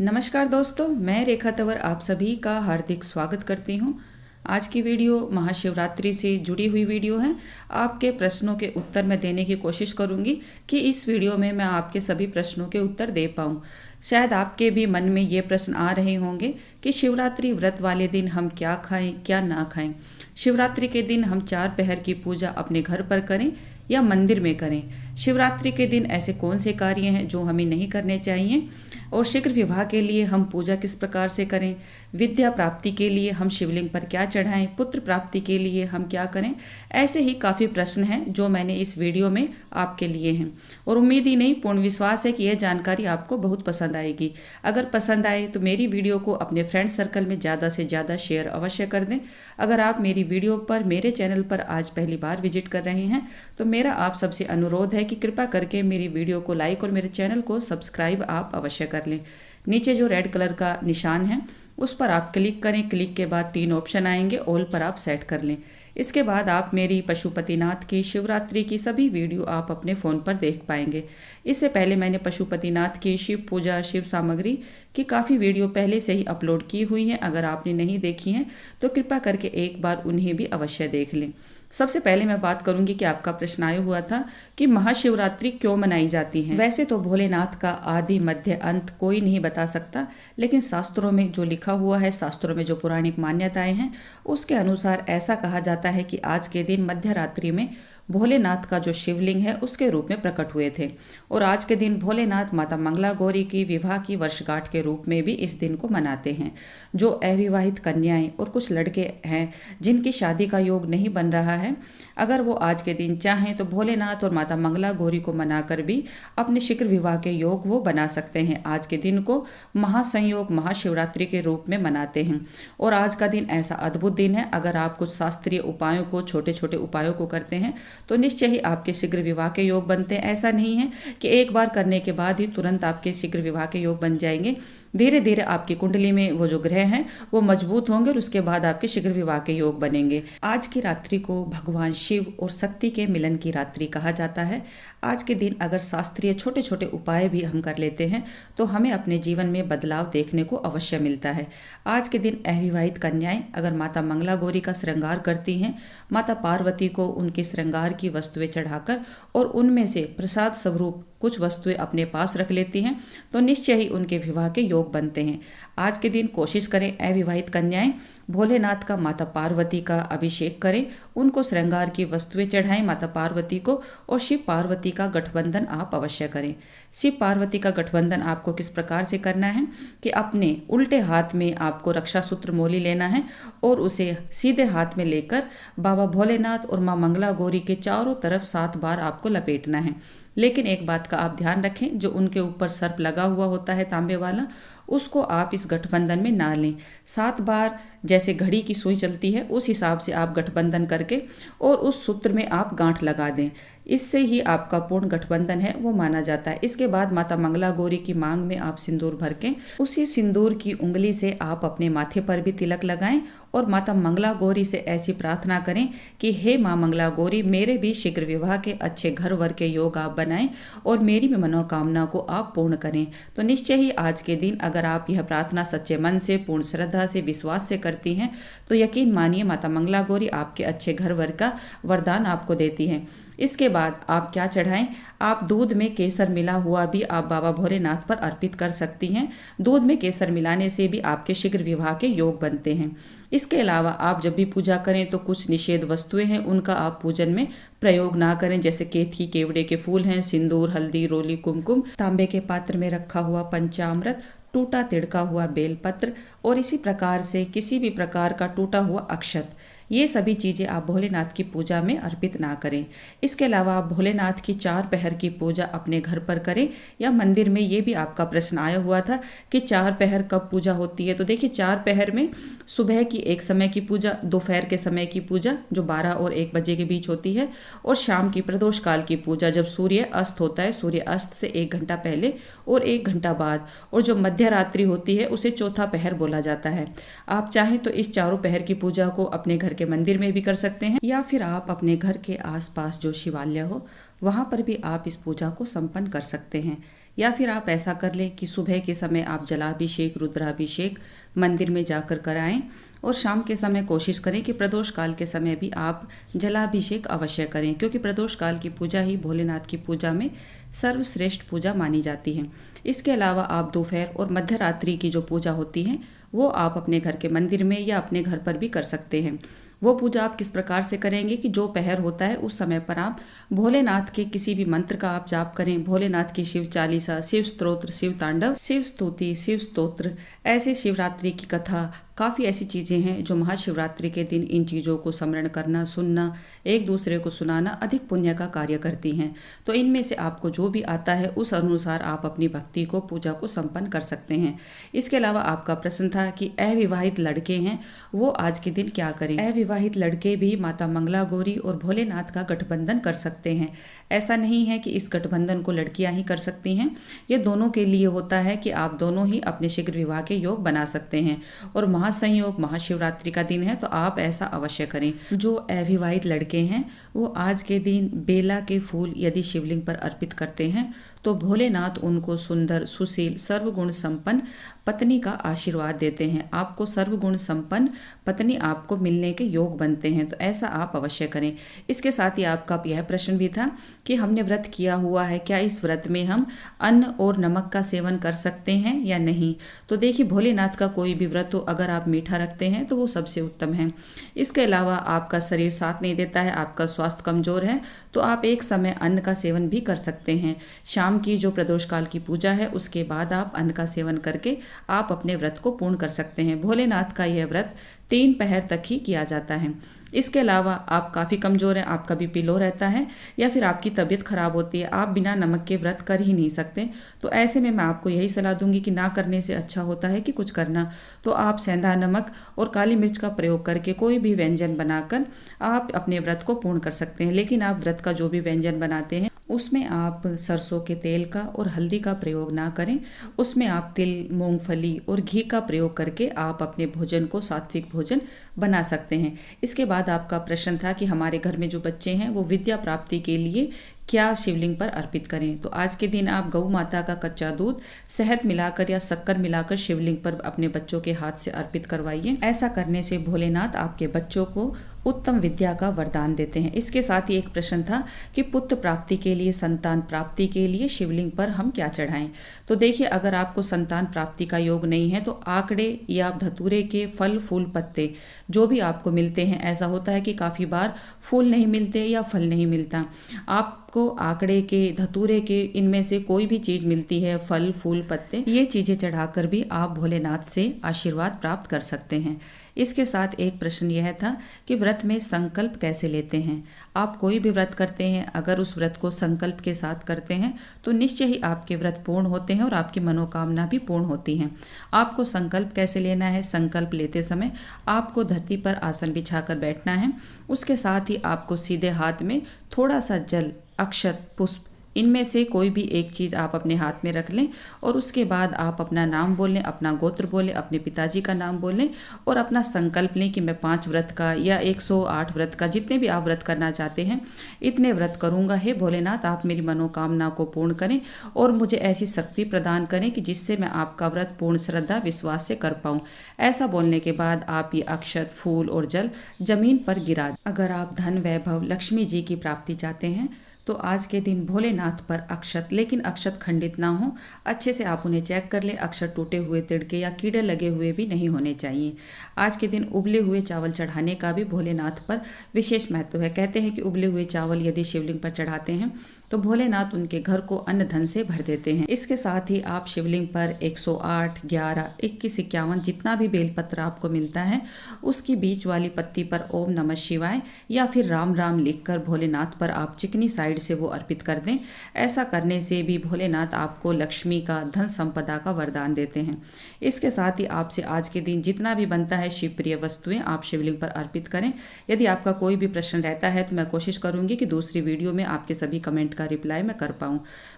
नमस्कार दोस्तों, मैं रेखा तंवर आप सभी का हार्दिक स्वागत करती हूँ। आज की वीडियो महाशिवरात्रि से जुड़ी हुई वीडियो है। आपके प्रश्नों के उत्तर मैं देने की कोशिश करूँगी कि इस वीडियो में मैं आपके सभी प्रश्नों के उत्तर दे पाऊँ। शायद आपके भी मन में ये प्रश्न आ रहे होंगे कि शिवरात्रि व्रत वाले दिन हम क्या खाएं, क्या ना खाएं। शिवरात्रि के दिन हम 4 पहर की पूजा अपने घर पर करें या मंदिर में करें। शिवरात्रि के दिन ऐसे कौन से कार्य हैं जो हमें नहीं करने चाहिए, और शीघ्र विवाह के लिए हम पूजा किस प्रकार से करें, विद्या प्राप्ति के लिए हम शिवलिंग पर क्या चढ़ाएं, पुत्र प्राप्ति के लिए हम क्या करें। ऐसे ही काफ़ी प्रश्न हैं जो मैंने इस वीडियो में आपके लिए हैं, और उम्मीद ही नहीं पूर्ण विश्वास है कि यह जानकारी आपको बहुत पसंद आएगी। अगर पसंद आए तो मेरी वीडियो को अपने फ्रेंड सर्कल में ज़्यादा से ज़्यादा शेयर अवश्य कर दें। अगर आप मेरी वीडियो पर, मेरे चैनल पर आज पहली बार विजिट कर रहे हैं तो मेरा आप सबसे अनुरोध है कि कृपया करके मेरी वीडियो को लाइक और मेरे चैनल को सब्सक्राइब आप अवश्य कर लें। नीचे जो रेड कलर का निशान है उस पर आप क्लिक करें। क्लिक के बाद 3 ऑप्शन आएंगे, ऑल पर आप सेट कर लें। इसके बाद आप मेरी पशुपतिनाथ की शिवरात्रि की सभी वीडियो आप अपने फ़ोन पर देख पाएंगे। इससे पहले मैंने पशुपतिनाथ की शिव पूजा, शिव सामग्री की काफ़ी वीडियो पहले से ही अपलोड की हुई हैं। अगर आपने नहीं देखी हैं तो कृपया करके एक बार उन्हें भी अवश्य देख लें। सबसे पहले मैं बात करूंगी कि आपका प्रश्न आया हुआ था कि महाशिवरात्रि क्यों मनाई जाती है। वैसे तो भोलेनाथ का आदि मध्य अंत कोई नहीं बता सकता, लेकिन शास्त्रों में जो लिखा हुआ है, शास्त्रों में जो पौराणिक मान्यताएं हैं उसके अनुसार ऐसा कहा जाता है कि आज के दिन मध्य रात्रि में भोलेनाथ का जो शिवलिंग है उसके रूप में प्रकट हुए थे, और आज के दिन भोलेनाथ माता मंगला गौरी की विवाह की वर्षगांठ के रूप में भी इस दिन को मनाते हैं। जो अविवाहित कन्याएं और कुछ लड़के हैं जिनकी शादी का योग नहीं बन रहा है, अगर वो आज के दिन चाहें तो भोलेनाथ और माता मंगला गौरी को मनाकर भी अपने शीघ्र विवाह के योग वो बना सकते हैं। आज के दिन को महासंयोग, महाशिवरात्रि के रूप में मनाते हैं, और आज का दिन ऐसा अद्भुत दिन है। अगर आप कुछ शास्त्रीय उपायों को, छोटे छोटे उपायों को करते हैं तो निश्चय ही आपके शीघ्र विवाह के योग बनते हैं। ऐसा नहीं है कि एक बार करने के बाद ही तुरंत आपके शीघ्र विवाह के योग बन जाएंगे। धीरे धीरे आपकी कुंडली में वो जो ग्रह हैं वो मजबूत होंगे और उसके बाद आपके शीघ्र विवाह के योग बनेंगे। आज की रात्रि को भगवान शिव और शक्ति के मिलन की रात्रि कहा जाता है। आज के दिन अगर शास्त्रीय छोटे छोटे उपाय भी हम कर लेते हैं तो हमें अपने जीवन में बदलाव देखने को अवश्य मिलता है। आज के दिन अविवाहित कन्याएं अगर माता मंगला गौरी का श्रृंगार करती हैं, माता पार्वती को उनके श्रृंगार की वस्तुएं चढ़ाकर और उनमें से प्रसाद स्वरूप कुछ वस्तुएं अपने पास रख लेती हैं तो निश्चय ही उनके विवाह के योग बनते हैं। आज के दिन कोशिश करें अविवाहित कन्याएं भोलेनाथ का माता पार्वती का अभिषेक करें, उनको श्रृंगार की वस्तुएं चढ़ाएं माता पार्वती को, और शिव पार्वती का गठबंधन आप अवश्य करें। शिव पार्वती का गठबंधन आपको किस प्रकार से करना है कि अपने उल्टे हाथ में आपको रक्षा सूत्र मोली लेना है और उसे सीधे हाथ में लेकर बाबा भोलेनाथ और माँ मंगला गौरी के चारों तरफ 7 बार आपको लपेटना है। लेकिन एक बात का आप ध्यान रखें, जो उनके ऊपर सर्प लगा हुआ होता है तांबे वाला, उसको आप इस गठबंधन में ना लें। 7 बार जैसे घड़ी की सुई चलती है उस हिसाब से आप गठबंधन करके और उस सूत्र में आप गांठ लगा दें। इससे ही आपका पूर्ण गठबंधन है वो माना जाता है। इसके बाद माता मंगला गौरी की मांग में आप सिंदूर भर के उसी सिंदूर की उंगली से आप अपने माथे पर भी तिलक लगाएं और माता मंगला गौरी से ऐसी प्रार्थना करें कि हे माँ मंगला गौरी, मेरे भी शीघ्र विवाह के अच्छे घर वर के योग आप बनाएं और मेरी भी मनोकामना को आप पूर्ण करें। तो निश्चय ही आज के दिन अगर आप यह प्रार्थना सच्चे मन से, पूर्ण श्रद्धा से, विश्वास से करती हैं तो यकीन मानिए माता मंगला गौरी आपके अच्छे घर वर का वरदान आपको देती हैं। इसके बाद आप क्या चढ़ाएं, आप दूध में केसर मिला हुआ भी आप बाबा भोलेनाथ पर अर्पित कर सकती हैं। दूध में केसर मिलाने से भी आपके शीघ्र विवाह के योग बनते हैं। इसके अलावा आप जब भी पूजा करें तो कुछ निषेध वस्तुएं हैं उनका आप पूजन में प्रयोग ना करें, जैसे केतकी, केवड़े के फूल हैं, सिंदूर, हल्दी, रोली, कुमकुम, तांबे के पात्र में रखा हुआ पंचामृत, टूटा तिड़का हुआ बेलपत्र और इसी प्रकार से किसी भी प्रकार का टूटा हुआ अक्षत, ये सभी चीज़ें आप भोलेनाथ की पूजा में अर्पित ना करें। इसके अलावा आप भोलेनाथ की 4 पहर की पूजा अपने घर पर करें या मंदिर में। ये भी आपका प्रश्न आया हुआ था कि 4 पहर कब पूजा होती है। तो देखिए 4 पहर में सुबह की एक समय की पूजा, दोपहर के समय की पूजा जो 12 और 1 बजे के बीच होती है, और शाम की प्रदोष काल की पूजा जब सूर्य अस्त होता है, सूर्य अस्त से 1 घंटा पहले और 1 घंटा बाद, और जो मध्य रात्रि होती है उसे चौथा पहर बोला जाता है। आप चाहें तो इस चारों पहर की पूजा को अपने घर के मंदिर में भी कर सकते हैं, या फिर आप अपने घर के आसपास जो शिवालय हो वहाँ पर भी आप इस पूजा को संपन्न कर सकते हैं। या फिर आप ऐसा कर लें कि सुबह के समय आप जलाभिषेक रुद्राभिषेक मंदिर में जाकर कराएं और शाम के समय कोशिश करें कि प्रदोष काल के समय भी आप जलाभिषेक अवश्य करें, क्योंकि प्रदोष काल की पूजा ही भोलेनाथ की पूजा में सर्वश्रेष्ठ पूजा मानी जाती है। इसके अलावा आप दोपहर और मध्य रात्रि की जो पूजा होती है वो आप अपने घर के मंदिर में या अपने घर पर भी कर सकते हैं। वो पूजा आप किस प्रकार से करेंगे कि जो पहर होता है उस समय पर आप भोलेनाथ के किसी भी मंत्र का आप जाप करें। भोलेनाथ की शिव चालीसा, शिव स्तोत्र, शिव तांडव, शिव स्तुति, शिव स्तोत्र, ऐसे शिवरात्रि की कथा, काफ़ी ऐसी चीज़ें हैं जो महाशिवरात्रि के दिन इन चीज़ों को स्मरण करना, सुनना, एक दूसरे को सुनाना अधिक पुण्य का कार्य करती हैं। तो इनमें से आपको जो भी आता है उस अनुसार आप अपनी भक्ति को, पूजा को संपन्न कर सकते हैं। इसके अलावा आपका प्रश्न था कि अविवाहित लड़के हैं वो आज के दिन क्या करें। अविवाहित लड़के भी माता मंगला गौरी और भोलेनाथ का गठबंधन कर सकते हैं। ऐसा नहीं है कि इस गठबंधन को लड़कियां ही कर सकती हैं, ये दोनों के लिए होता है कि आप दोनों ही अपने शीघ्र विवाह के योग बना सकते हैं। और महासंयोग महाशिवरात्रि का दिन है तो आप ऐसा अवश्य करें। जो अविवाहित लड़के हैं वो आज के दिन बेला के फूल यदि शिवलिंग पर अर्पित करते हैं तो भोलेनाथ उनको सुंदर, सुशील, सर्वगुण संपन्न पत्नी का आशीर्वाद देते हैं। आपको सर्वगुण संपन्न पत्नी आपको मिलने के योग बनते हैं, तो ऐसा आप अवश्य करें। इसके साथ ही आपका यह प्रश्न भी था कि हमने व्रत किया हुआ है, क्या इस व्रत में हम अन्न और नमक का सेवन कर सकते हैं या नहीं। तो देखिए, भोलेनाथ का कोई भी व्रत हो, अगर आप मीठा रखते हैं तो वो सबसे उत्तम है। इसके अलावा आपका शरीर साथ नहीं देता है, आपका स्वास्थ्य कमजोर है, तो आप एक समय अन्न का सेवन भी कर सकते हैं। शाम की जो प्रदोष काल की पूजा है उसके बाद आप अन्न का सेवन करके आप अपने व्रत को पूर्ण कर सकते हैं। भोलेनाथ का यह व्रत 3 पहर तक ही किया जाता है। इसके अलावा आप काफ़ी कमज़ोर हैं, आपका बीपी लो रहता है या फिर आपकी तबीयत खराब होती है, आप बिना नमक के व्रत कर ही नहीं सकते, तो ऐसे में मैं आपको यही सलाह दूंगी कि ना करने से अच्छा होता है कि कुछ करना। तो आप सेंधा नमक और काली मिर्च का प्रयोग करके कोई भी व्यंजन बनाकर आप अपने व्रत को पूर्ण कर सकते हैं। लेकिन आप व्रत का जो भी व्यंजन बनाते हैं उसमें आप सरसों के तेल का और हल्दी का प्रयोग ना करें। उसमें आप तिल, मूंगफली और घी का प्रयोग करके आप अपने भोजन को सात्विक भोजन बना सकते हैं। इसके बाद आपका प्रश्न था कि हमारे घर में जो बच्चे हैं वो विद्या प्राप्ति के लिए क्या शिवलिंग पर अर्पित करें। तो आज के दिन आप गौ माता का कच्चा दूध शहद मिलाकर या शक्कर मिलाकर शिवलिंग पर अपने बच्चों के हाथ से अर्पित करवाइए। ऐसा करने से भोलेनाथ आपके बच्चों को उत्तम विद्या का वरदान देते हैं। इसके साथ ही एक प्रश्न था कि पुत्र प्राप्ति के लिए, संतान प्राप्ति के लिए शिवलिंग पर हम क्या चढ़ाएं। तो देखिए, अगर आपको संतान प्राप्ति का योग नहीं है तो आंकड़े या धतूरे के फल, फूल, पत्ते जो भी आपको मिलते हैं, ऐसा होता है कि काफ़ी बार फूल नहीं मिलते या फल नहीं मिलता, आपको आंकड़े के, धतूरे के, इनमें से कोई भी चीज़ मिलती है, फल, फूल, पत्ते, ये चीज़ें चढ़ाकर भी आप भोलेनाथ से आशीर्वाद प्राप्त कर सकते हैं। इसके साथ एक प्रश्न यह था कि व्रत में संकल्प कैसे लेते हैं। आप कोई भी व्रत करते हैं, अगर उस व्रत को संकल्प के साथ करते हैं तो निश्चय ही आपके व्रत पूर्ण होते हैं और आपकी मनोकामना भी पूर्ण होती हैं। आपको संकल्प कैसे लेना है। संकल्प लेते समय आपको धरती पर आसन बिछाकर बैठना है। उसके साथ ही आपको सीधे हाथ में थोड़ा सा जल, अक्षत, पुष्प, इनमें से कोई भी एक चीज़ आप अपने हाथ में रख लें और उसके बाद आप अपना नाम बोल लें, अपना गोत्र बोलें, अपने पिताजी का नाम बोलें और अपना संकल्प लें कि मैं 5 व्रत का या 108 व्रत का, जितने भी आप व्रत करना चाहते हैं, इतने व्रत करूँगा। हे भोलेनाथ, आप मेरी मनोकामना को पूर्ण करें और मुझे ऐसी शक्ति प्रदान करें कि जिससे मैं आपका व्रत पूर्ण श्रद्धा विश्वास से कर पाऊँ। ऐसा बोलने के बाद आप ये अक्षत, फूल और जल जमीन पर गिरा दें। अगर आप धन, वैभव, लक्ष्मी जी की प्राप्ति चाहते हैं तो आज के दिन भोलेनाथ पर अक्षत, लेकिन अक्षत खंडित ना हो, अच्छे से आप उन्हें चेक कर लें। अक्षत टूटे हुए, तिड़के या कीड़े लगे हुए भी नहीं होने चाहिए। आज के दिन उबले हुए चावल चढ़ाने का भी भोलेनाथ पर विशेष महत्व है। कहते हैं कि उबले हुए चावल यदि शिवलिंग पर चढ़ाते हैं तो भोलेनाथ उनके घर को अन्न धन से भर देते हैं। इसके साथ ही आप शिवलिंग पर 108, 11, 21, 51 जितना भी बेलपत्र आपको मिलता है उसकी बीच वाली पत्ती पर ओम नमः शिवाय या फिर राम राम लिखकर भोलेनाथ पर आप चिकनी साइड से वो अर्पित कर दें। ऐसा करने से भी भोलेनाथ आपको लक्ष्मी का, धन संपदा का वरदान देते हैं। इसके साथ ही आपसे आज के दिन जितना भी बनता है शिव प्रिय वस्तुएं आप शिवलिंग पर अर्पित करें। यदि आपका कोई भी प्रश्न रहता है तो मैं कोशिश करूंगी कि दूसरी वीडियो में आपके सभी कमेंट का रिप्लाई मैं कर पाऊँ।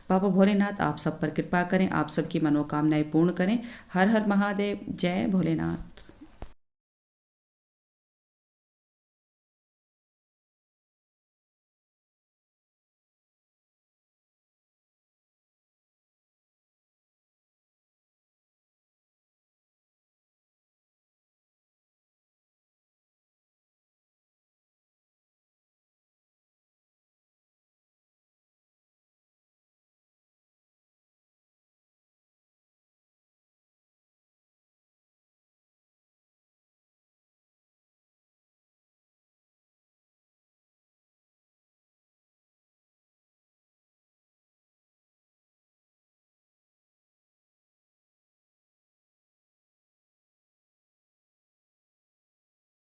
बाबा भोलेनाथ आप सब पर कृपा करें, आप सबकी मनोकामनाएं पूर्ण करें। हर हर महादेव, जय भोलेनाथ।